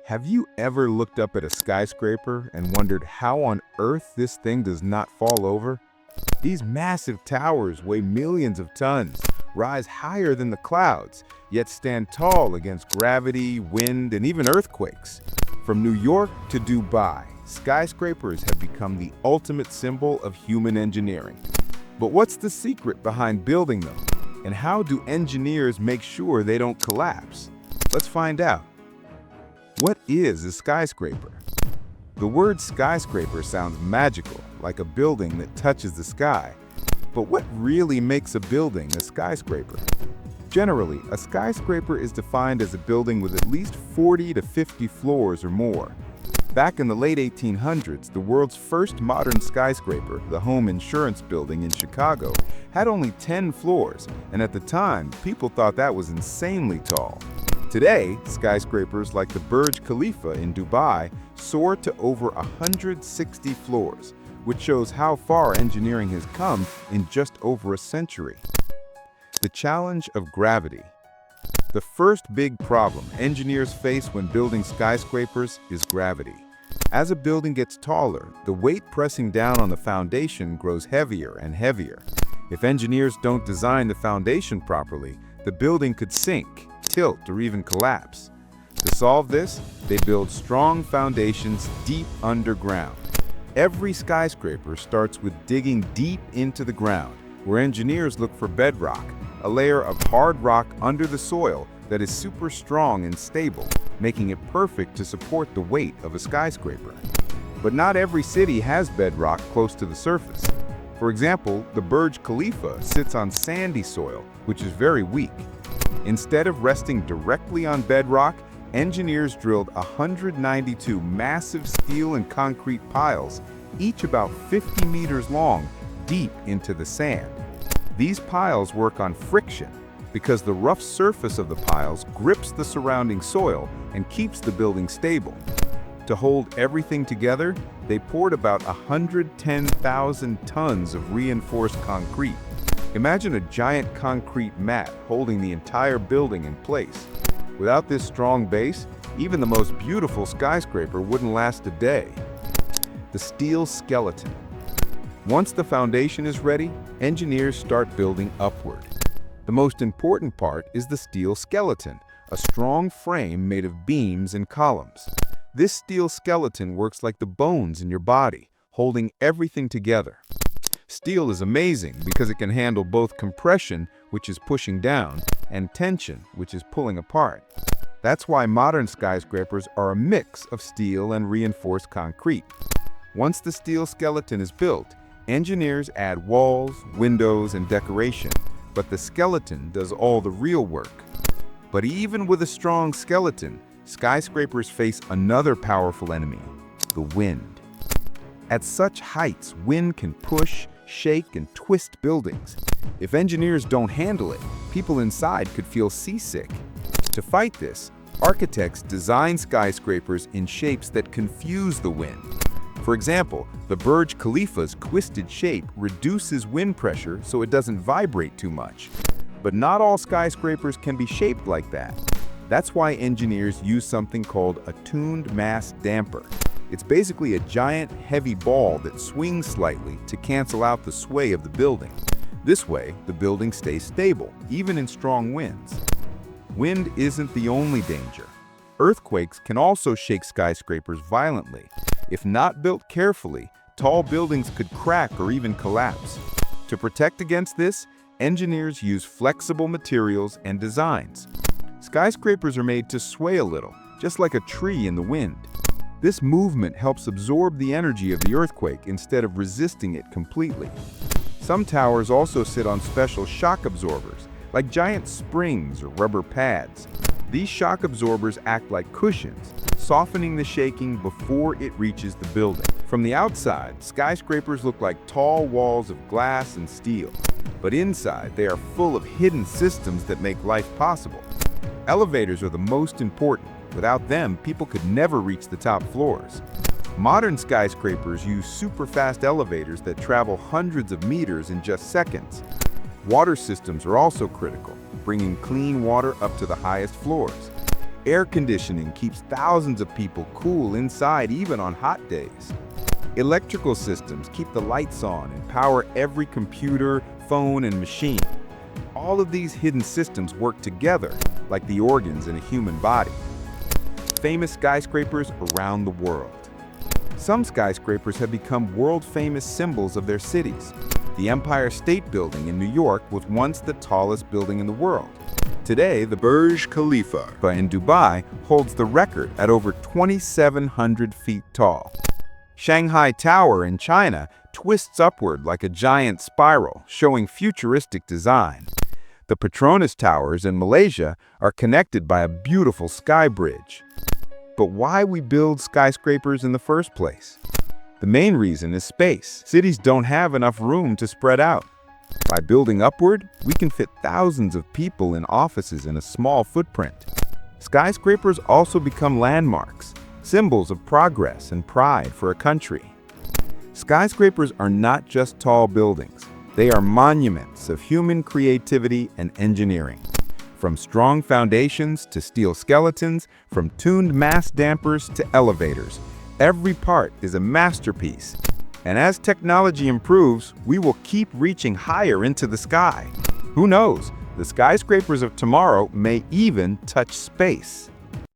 Have you ever looked up at a skyscraper and wondered how on earth this thing does not fall over? These massive towers weigh millions of tons, rise higher than the clouds, yet stand tall against gravity, wind, and even earthquakes. From New York to Dubai, skyscrapers have become the ultimate symbol of human engineering. But what's the secret behind building them? And how do engineers make sure they don't collapse? Let's find out. What is a skyscraper? The word skyscraper sounds magical, like a building that touches the sky. But what really makes a building a skyscraper? Generally, a skyscraper is defined as a building with at least 40 to 50 floors or more. Back in the late 1800s, the world's first modern skyscraper, the Home Insurance Building in Chicago, had only 10 floors, and at the time, people thought that was insanely tall. Today, skyscrapers like the Burj Khalifa in Dubai soar to over 160 floors, which shows how far engineering has come in just over a century. The challenge of gravity. The first big problem engineers face when building skyscrapers is gravity. As a building gets taller, the weight pressing down on the foundation grows heavier and heavier. If engineers don't design the foundation properly, the building could sink, tilt, or even collapse. To solve this, they build strong foundations deep underground. Every skyscraper starts with digging deep into the ground, where engineers look for bedrock, a layer of hard rock under the soil that is super strong and stable, making it perfect to support the weight of a skyscraper. But not every city has bedrock close to the surface. For example, the Burj Khalifa sits on sandy soil, which is very weak. Instead of resting directly on bedrock, engineers drilled 192 massive steel and concrete piles, each about 50 meters long, deep into the sand. These piles work on friction because the rough surface of the piles grips the surrounding soil and keeps the building stable. To hold everything together, they poured about 110,000 tons of reinforced concrete. Imagine a giant concrete mat holding the entire building in place. Without this strong base, even the most beautiful skyscraper wouldn't last a day. The steel skeleton. Once the foundation is ready, engineers start building upward. The most important part is the steel skeleton, a strong frame made of beams and columns. This steel skeleton works like the bones in your body, holding everything together. Steel is amazing because it can handle both compression, which is pushing down, and tension, which is pulling apart. That's why modern skyscrapers are a mix of steel and reinforced concrete. Once the steel skeleton is built, engineers add walls, windows, and decoration, but the skeleton does all the real work. But even with a strong skeleton, skyscrapers face another powerful enemy, the wind. At such heights, wind can push, shake, and twist buildings. If engineers don't handle it, people inside could feel seasick. To fight this, architects design skyscrapers in shapes that confuse the wind. For example, the Burj Khalifa's twisted shape reduces wind pressure so it doesn't vibrate too much. But not all skyscrapers can be shaped like that. That's why engineers use something called a tuned mass damper. It's basically a giant, heavy ball that swings slightly to cancel out the sway of the building. This way, the building stays stable, even in strong winds. Wind isn't the only danger. Earthquakes can also shake skyscrapers violently. If not built carefully, tall buildings could crack or even collapse. To protect against this, engineers use flexible materials and designs. Skyscrapers are made to sway a little, just like a tree in the wind. This movement helps absorb the energy of the earthquake instead of resisting it completely. Some towers also sit on special shock absorbers, like giant springs or rubber pads. These shock absorbers act like cushions, softening the shaking before it reaches the building. From the outside, skyscrapers look like tall walls of glass and steel. But inside, they are full of hidden systems that make life possible. Elevators are the most important. Without them, people could never reach the top floors. Modern skyscrapers use super-fast elevators that travel hundreds of meters in just seconds. Water systems are also critical, bringing clean water up to the highest floors. Air conditioning keeps thousands of people cool inside even on hot days. Electrical systems keep the lights on and power every computer, phone, and machine. All of these hidden systems work together like the organs in a human body. Famous skyscrapers around the world. Some skyscrapers have become world-famous symbols of their cities. The Empire State Building in New York was once the tallest building in the world. Today, the Burj Khalifa in Dubai holds the record at over 2,700 feet tall. Shanghai Tower in China twists upward like a giant spiral, showing futuristic design. The Petronas Towers in Malaysia are connected by a beautiful sky bridge. But why we build skyscrapers in the first place? The main reason is space. Cities don't have enough room to spread out. By building upward, we can fit thousands of people in offices in a small footprint. Skyscrapers also become landmarks, symbols of progress and pride for a country. Skyscrapers are not just tall buildings. They are monuments of human creativity and engineering. From strong foundations to steel skeletons, from tuned mass dampers to elevators, every part is a masterpiece. And as technology improves, we will keep reaching higher into the sky. Who knows? The skyscrapers of tomorrow may even touch space.